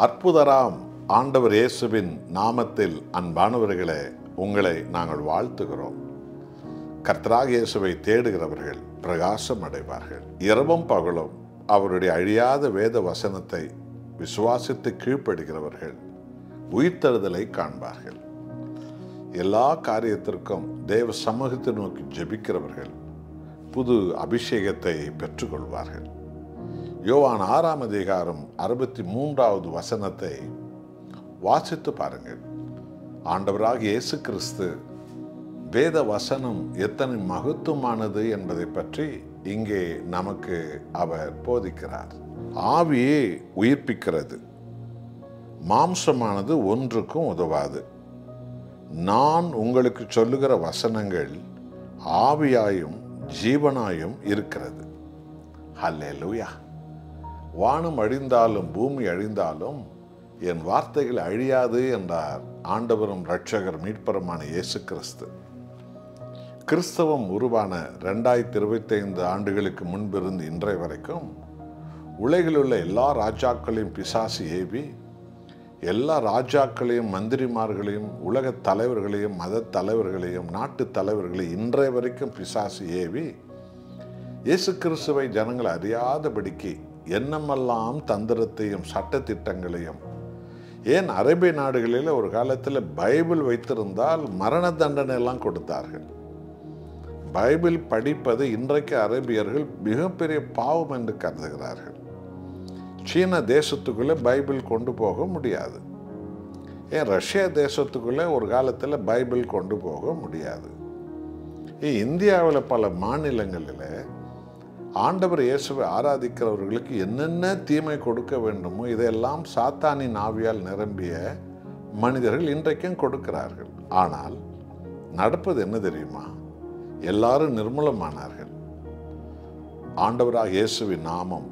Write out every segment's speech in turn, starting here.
அற்புதராம் ஆண்டவர் இயேசுவின் நாமத்தில் அன்பானவர்களே, உங்களை நாங்கள் வாழ்த்துகிறோம். கர்த்தராகிய இயேசுவை தேடுகிறவர்கள் பிரகாசம் அடைவார்கள். இரவும் பகலும் அவருடைய அழியாத வேத வசனத்தை விசுவாசித்து கீழ்ப்படுகிறவர்கள் உயிர்த்தெழுதலை காண்பார்கள். எல்லா காரியத்திற்கும் தேவ சமூகத்தை நோக்கி ஜெபிக்கிறவர்கள் புது அபிஷேகத்தை பெற்றுக்கொள்வார்கள். யோவான் 6ஆம் அதிகாரம் 63வது வசனத்தை வாசித்து பாருங்கள். ஆண்டவராகிய இயேசு கிறிஸ்து வேத வசனம் எத்தனை மகத்துவமானது என்பதை பற்றி இங்கே நமக்கு அவர் போதிக்கிறார். ஆவியே உயிர்ப்பிக்கிறது, மாம்சமானது ஒன்றுக்கும் உதவாது. நான் உங்களுக்கு சொல்லுகிற வசனங்கள் ஆவியாயும் ஜீவனாயும் இருக்கிறது. ஹல்லேலூயா. வானம் அழிந்தாலும் பூமி அழிந்தாலும் என் வார்த்தைகள் அழியாது என்றார் ஆண்டவரும் இரட்சகர் மீட்பருமான இயேசு கிறிஸ்து. கிறிஸ்தவம் உருவான 2025 ஆண்டுகளுக்கு முன்பிருந்து இன்றைய வரைக்கும் உலகில் உள்ள எல்லா ராஜாக்களையும் பிசாசு ஏவி, எல்லா ராஜாக்களையும் மந்திரிமார்களையும் உலக தலைவர்களையும் மத தலைவர்களையும் நாட்டு தலைவர்களையும் இன்றைய வரைக்கும் பிசாசு ஏவி இயேசு கிறிஸ்துவை ஜனங்கள் அறியாதபடிக்கு என்னமெல்லாம் தந்திரத்தையும் சட்டத்திட்டங்களையும், ஏன் அரேபிய நாடுகளில் ஒரு காலத்தில் பைபிள் வைத்திருந்தால் மரண தண்டனை எல்லாம் கொடுத்தார்கள். பைபிள் படிப்பது இன்றைக்கு அரேபியர்கள் மிகப்பெரிய பாவம் என்று கருதுகிறார்கள். சீன தேசத்துக்குள்ளே பைபிள் கொண்டு போக முடியாது. ஏன் ரஷ்யா தேசத்துக்குள்ளே ஒரு காலத்தில் பைபிள் கொண்டு போக முடியாது. இந்தியாவில் பல மாநிலங்களில் ஆண்டவர் இயேசுவை ஆராதிக்கிறவர்களுக்கு என்னென்ன தீமை கொடுக்க வேண்டுமோ இதையெல்லாம் சாத்தானின் ஆவியால் நிரம்பிய மனிதர்கள் இன்றைக்கும் கொடுக்கிறார்கள். ஆனால் நடப்பது என்ன தெரியுமா? எல்லாரும் நிர்மூலமானார்கள். ஆண்டவராக இயேசுவின் நாமம்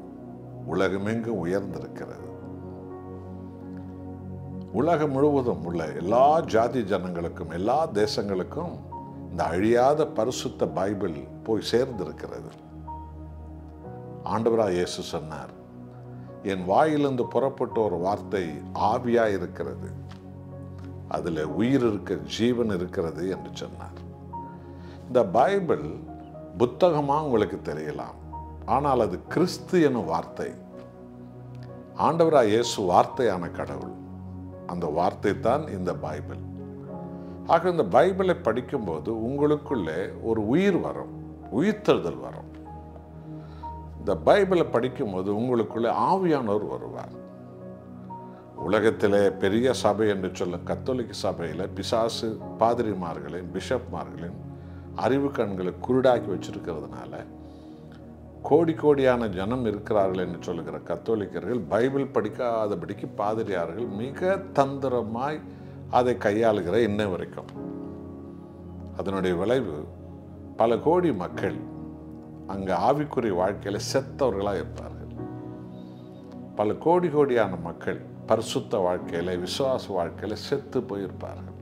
உலகமெங்கும் உயர்ந்திருக்கிறது. உலகம் முழுவதும் உள்ள எல்லா ஜாதி ஜனங்களுக்கும் எல்லா தேசங்களுக்கும் இந்த அழியாத பரிசுத்த பைபிள் போய் சேர்ந்திருக்கிறது. ஆண்டவராக இயேசு சொன்னார், என் வாயிலிருந்து புறப்பட்ட ஒரு வார்த்தை ஆவியாய் இருக்கிறது, அதில் உயிர் இருக்க ஜீவன் இருக்கிறது என்று சொன்னார். இந்த பைபிள் புத்தகமாக உங்களுக்கு தெரியலாம், ஆனால் அது கிறிஸ்து எனும் வார்த்தை. ஆண்டவராக இயேசு வார்த்தையான கடவுள். அந்த வார்த்தை தான் இந்த பைபிள். ஆக இந்த பைபிளை படிக்கும்போது உங்களுக்குள்ளே ஒரு உயிர் வரும், உயிர்த்தெழுதல் வரும். இந்த பைபிளை படிக்கும்போது உங்களுக்குள்ளே ஆவியானவர் வருவார். உலகத்திலே பெரிய சபை என்று சொல்ல கத்தோலிக்க சபையில் பிசாசு பாதிரிமார்களையும் பிஷப்மார்களையும் அறிவு கண்களை குருடாக்கி வச்சிருக்கிறதுனால கோடி கோடியான ஜனம் இருக்கிறார்கள் என்று சொல்லுகிற கத்தோலிக்கர்கள் பைபிள் படிக்காதபடிக்கு பாதிரியார்கள் மிக தந்திரமாய் அதை கையாளுகிற இன்ன வரைக்கும். அதனுடைய விளைவு பல கோடி மக்கள் அங்கே ஆவிக்குரிய வாழ்க்கையில் செத்தவர்களாக இருப்பார்கள். பல கோடி கோடியான மக்கள் பரிசுத்த வாழ்க்கையில் விசுவாச வாழ்க்கையில் செத்து போயிருப்பார்கள்.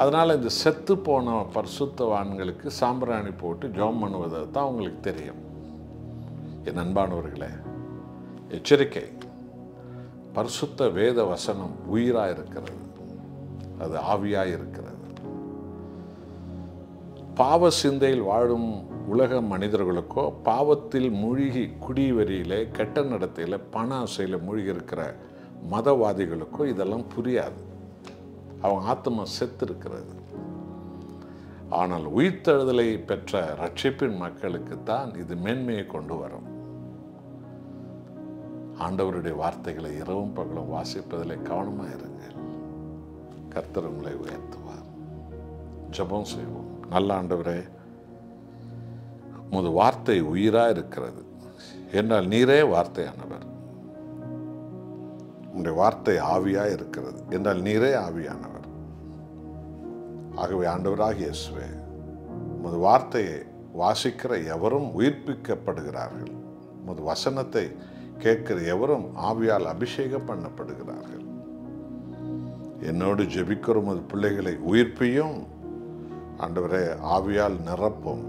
அதனால் இந்த செத்து போன பரிசுத்தவான்களுக்கு சாம்பிராணி போட்டு ஜெபம் பண்ணுவதை தான் உங்களுக்கு தெரியும். என் அன்பானவர்களே, எச்சரிக்கை. பரிசுத்த வேத வசனம் உயிராக இருக்கிறது, அது ஆவியாக இருக்கிறது. பாவ சிந்தையில் வாழும் உலக மனிதர்களுக்கோ, பாவத்தில் மூழ்கி குடிவெறியிலே கெட்ட நடத்தையில் பண ஆசையில் மூழ்கி இருக்கிற மதவாதிகளுக்கோ இதெல்லாம் புரியாது. அவங்க ஆத்மா செத்து இருக்கிறது. ஆனால் உயிர்த்தெழுதலை பெற்ற ரட்சிப்பின் மக்களுக்கு தான் இது மேன்மையை கொண்டு வரும். ஆண்டவருடைய வார்த்தைகளை இரவும் பகலும் வாசிப்பதில் கவனமாக இருங்கள். கர்த்தர் உங்களை உயர்த்துவார். ஜெபம் செய்வோம். நல்ல ஆண்டவரே, உமது வார்த்தை உயிராக இருக்கிறது என்றால் நீரே வார்த்தையானவர். உங்களுடைய வார்த்தை ஆவியாக இருக்கிறது என்றால் நீரே ஆவியானவர். ஆகவே ஆண்டவராகிய இயேசுவே, உமது வார்த்தையை வாசிக்கிற எவரும் உயிர்ப்பிக்கப்படுகிறார்கள். உமது வசனத்தை கேட்கிற எவரும் ஆவியால் அபிஷேகம் பண்ணப்படுகிறார்கள். என்னோடு ஜெபிக்கிற உமது பிள்ளைகளை உயிர்ப்பியும் ஆண்டவரே, ஆவியால் நிரப்பும்.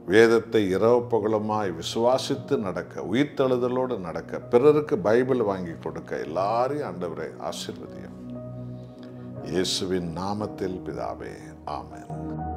வேதத்தை இரவு பகலுமாய் விசுவாசித்து நடக்க, உயிர்த்தெழுதலோடு நடக்க, பிறருக்கு பைபிள் வாங்கி கொடுக்க எல்லாரையும் ஆண்டவரே ஆசீர்வதியும். இயேசுவின் நாமத்தில் பிதாவே, ஆமென்.